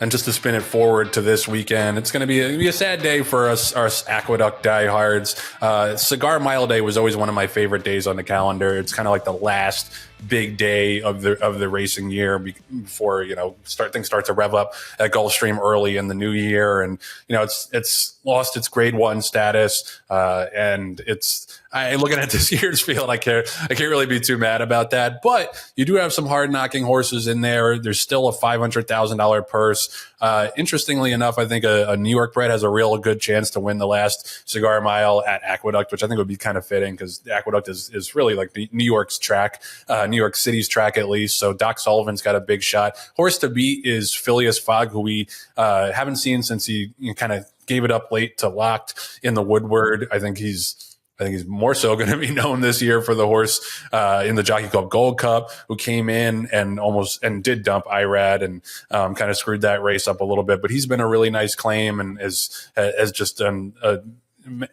And just to spin it forward to this weekend, it's going to be a sad day for us Aqueduct diehards. Cigar Mile Day was always one of my favorite days on the calendar. It's kind of like the last big day of the racing year before things start to rev up at Gulfstream early in the new year, and it's lost its Grade 1 status, and looking at this year's field, I can't really be too mad about that. But you do have some hard knocking horses in there. There's still a $500,000 purse. Interestingly enough, I think a New York bred has a real good chance to win the last Cigar Mile at Aqueduct, which I think would be kind of fitting because Aqueduct is really like New York's track. New York City's track, at least. So Doc Sullivan's got a big shot. Horse to beat is Phileas Fogg, who we haven't seen since he kind of gave it up late to Locked in the Woodward. I think he's more so going to be known this year for the horse in the Jockey Club Gold Cup, who came in and did dump IRAD and kind of screwed that race up a little bit. But he's been a really nice claim and has just done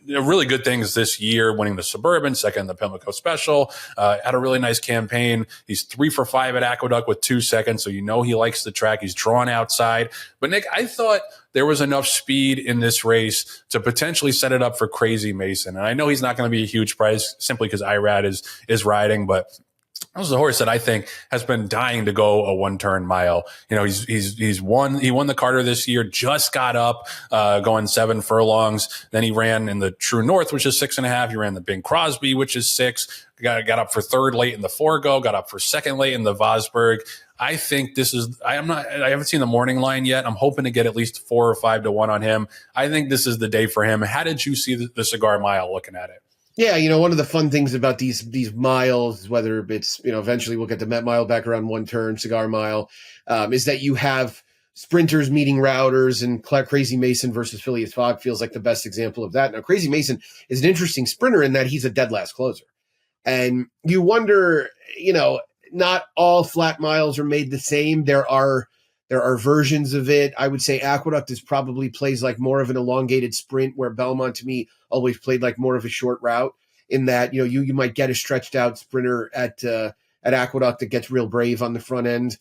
really good things this year, winning the Suburban, second in the Pimlico Special, had a really nice campaign. He's 3 for 5 at Aqueduct with 2 seconds, so he likes the track. He's drawn outside. But Nick, I thought there was enough speed in this race to potentially set it up for Crazy Mason. And I know he's not going to be a huge prize simply because IRAD is riding, but this is a horse that I think has been dying to go a one-turn mile. He won the Carter this year, just got up, going 7 furlongs. Then he ran in the True North, which is 6.5. He ran the Bing Crosby, which is 6. Got up for third late in the Forego, got up for second late in the Vosburg. I think I haven't seen the morning line yet. I'm hoping to get at least 4 or 5 to 1 on him. I think this is the day for him. How did you see the Cigar Mile looking at it? Yeah, one of the fun things about these miles, whether it's, eventually we'll get the Met Mile back around one turn, Cigar Mile, is that you have sprinters meeting routers, and Crazy Mason versus Phileas Fogg feels like the best example of that. Now, Crazy Mason is an interesting sprinter in that he's a dead last closer. And you wonder, not all flat miles are made the same. There are versions of it. I would say Aqueduct probably plays like more of an elongated sprint, where Belmont to me always played like more of a short route, in that, you might get a stretched out sprinter at Aqueduct that gets real brave on the front end.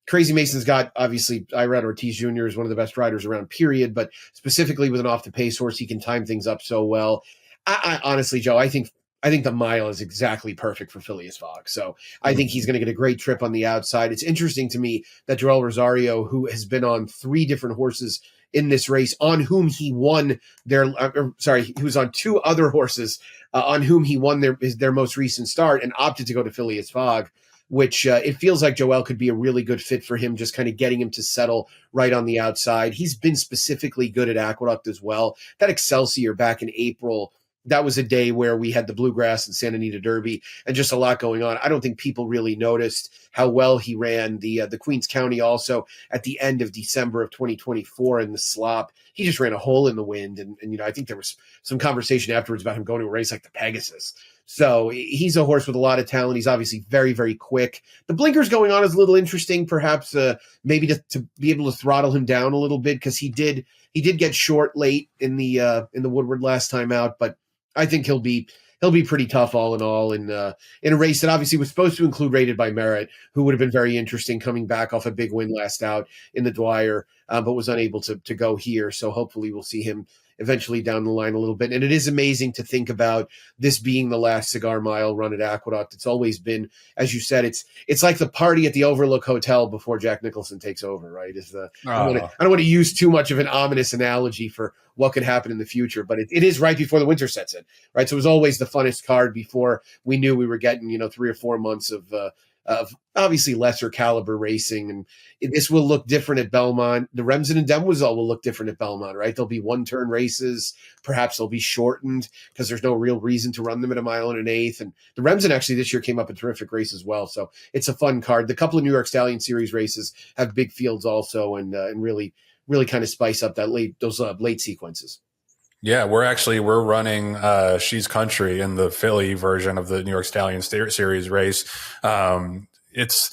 Crazy Mason's got, obviously, Irad Ortiz Jr. is one of the best riders around, period, but specifically with an off the pace horse, he can time things up so well. I honestly, Joe, I think the mile is exactly perfect for Phileas Fogg. So I think he's going to get a great trip on the outside. It's interesting to me that Joel Rosario, who has been on 3 different horses in this race, on whom he won he was on 2 other horses on whom he won their most recent start, and opted to go to Phileas Fogg, which it feels like Joel could be a really good fit for him, just kind of getting him to settle right on the outside. He's been specifically good at Aqueduct as well. That Excelsior back in April, that was a day where we had the Bluegrass and Santa Anita Derby and just a lot going on. I don't think people really noticed how well he ran the Queens County also at the end of December of 2024 in the slop. He just ran a hole in the wind. And I think there was some conversation afterwards about him going to a race like the Pegasus. So he's a horse with a lot of talent. He's obviously very, very quick. The blinkers going on is a little interesting, perhaps maybe to be able to throttle him down a little bit, because he did get short late in the Woodward last time out, but I think he'll be pretty tough all in all in a race that obviously was supposed to include Rated by Merit, who would have been very interesting coming back off a big win last out in the Dwyer, but was unable to go here. So hopefully we'll see him eventually down the line a little bit. And it is amazing to think about this being the last Cigar Mile run at Aqueduct. It's always been, as you said, it's like the party at the Overlook Hotel before Jack Nicholson takes over, right? I don't want to use too much of an ominous analogy for what could happen in the future, but it is right before the winter sets in, right? So it was always the funnest card before we knew we were getting, 3 or 4 months of obviously lesser caliber racing. And this will look different at Belmont. The Remsen and Demoiselle will look different at Belmont, right? They'll be 1-turn races. Perhaps they'll be shortened because there's no real reason to run them at 1 1/8 miles. And the Remsen actually this year came up a terrific race as well. So it's a fun card. The couple of New York Stallion Series races have big fields also, and really kind of spice up those late sequences. Yeah, we're running She's Country in the Philly version of the New York Stallion Series race. It's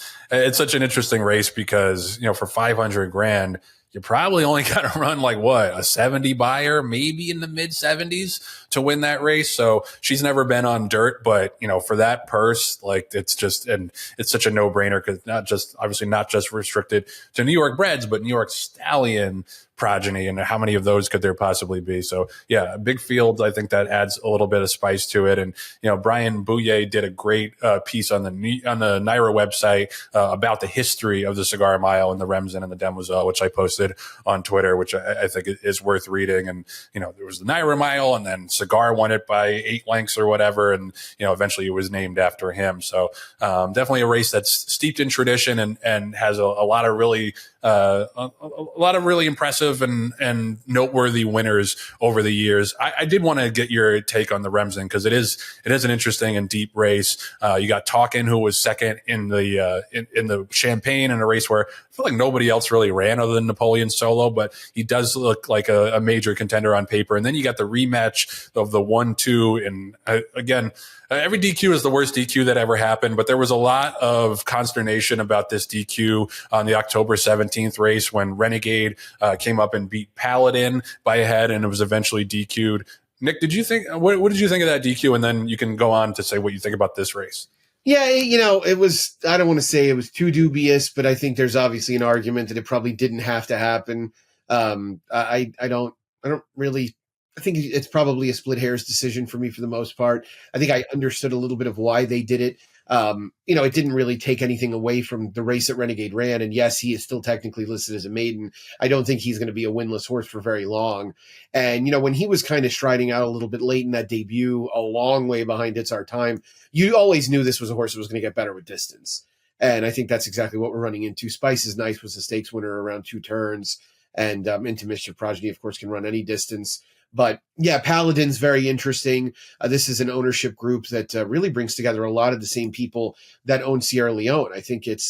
such an interesting race because, for $500,000, you probably only got to run like what, a 70 buyer, maybe in the mid 70s to win that race. So she's never been on dirt, but for that purse, like it's just, and it's such a no brainer because obviously not just restricted to New York breds, but New York stallion progeny, and how many of those could there possibly be? So yeah, big field. I think that adds a little bit of spice to it. And Brian Bouye did a great piece on the NYRA website about the history of the Cigar Mile and the Remsen and the Demoiselle, which I posted on Twitter, which I think is worth reading. And there was the NYRA Mile, and then Cigar won it by 8 lengths or whatever, and eventually it was named after him. So definitely a race that's steeped in tradition and has a lot of really impressive and noteworthy winners over the years. I did want to get your take on the Remsen because it is an interesting and deep race. You got Talkin, who was second in the Champagne, in a race where I feel like nobody else really ran other than Napoleon Solo, but he does look like a major contender on paper. And then you got the rematch of the 1-2, and again, every DQ is the worst DQ that ever happened, but there was a lot of consternation about this DQ on the October 17th race when Renegade came up and beat Paladin by a head, and it was eventually DQ'd. Nick, what did you think of that DQ? And then you can go on to say what you think about this race. Yeah, it was, I don't want to say it was too dubious, but I think there's obviously an argument that it probably didn't have to happen. I think it's probably a split hairs decision for me for the most part. I think I understood a little bit of why they did it. It didn't really take anything away from the race that Renegade ran. And yes, he is still technically listed as a maiden. I don't think he's going to be a winless horse for very long. And, when he was kind of striding out a little bit late in that debut, a long way behind It's Our Time, you always knew this was a horse that was going to get better with distance. And I think that's exactly what we're running into. Spice is Nice was a stakes winner around 2 turns. And Into Mischief Progeny, of course, can run any distance. But yeah, Paladin's very interesting. This is an ownership group that really brings together a lot of the same people that own Sierra Leone. I think it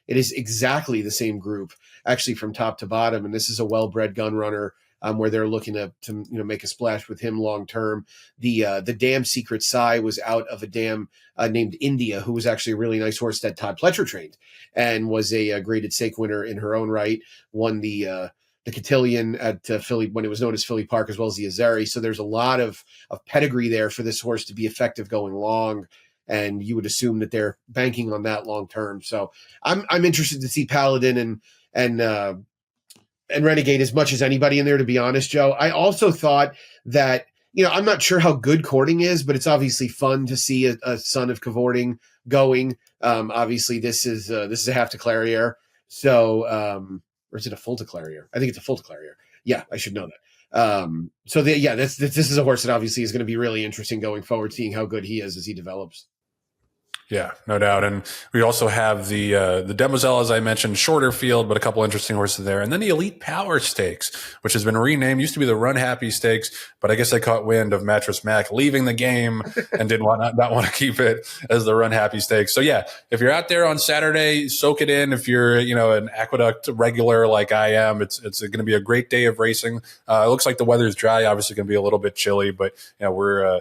is exactly the same group, actually, from top to bottom. And this is a well-bred gun runner where they're looking to make a splash with him long term. The dam Secret Sigh was out of a dam named India, who was actually a really nice horse that Todd Pletcher trained and was a graded stake winner in her own right. Won the Cotillion at Philly when it was known as Philly Park, as well as the Azeri. So there's a lot of pedigree there for this horse to be effective going long. And you would assume that they're banking on that long term. So I'm interested to see Paladin and Renegade as much as anybody in there, to be honest, Joe. I also thought that, I'm not sure how good courting is, but it's obviously fun to see a son of cavorting going. Obviously this is a half to Clariere. So, or is it a full to Clariere? I think it's a full to Clariere. Yeah, I should know that. This is a horse that obviously is going to be really interesting going forward, seeing how good he is as he develops. Yeah, no doubt. And we also have the Demoiselle, as I mentioned, shorter field, but a couple interesting horses there. And then the Elite Power Stakes, which has been renamed, used to be the Run Happy Stakes, but I guess they caught wind of Mattress Mac leaving the game and did not want to keep it as the Run Happy Stakes. So yeah, if you're out there on Saturday, soak it in. If you're, an Aqueduct regular like I am, it's going to be a great day of racing. It looks like the weather's dry, obviously going to be a little bit chilly, but we're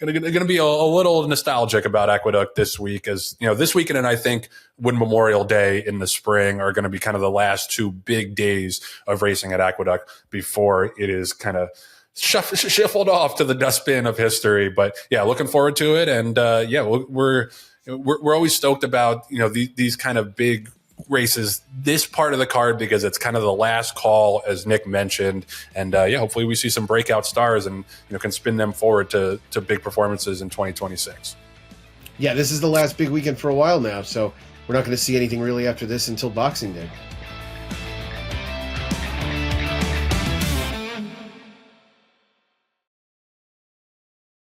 going to be a little nostalgic about Aqueduct this week, as this weekend and I think when Memorial Day in the spring are going to be kind of the last 2 big days of racing at Aqueduct before it is kind of shuffled off to the dustbin of history. But yeah, looking forward to it, and we're always stoked about these kind of big races, this part of the card, because it's kind of the last call, as Nick mentioned, and hopefully we see some breakout stars and can spin them forward to big performances in 2026. Yeah, this is the last big weekend for a while now, so we're not going to see anything really after this until Boxing Day.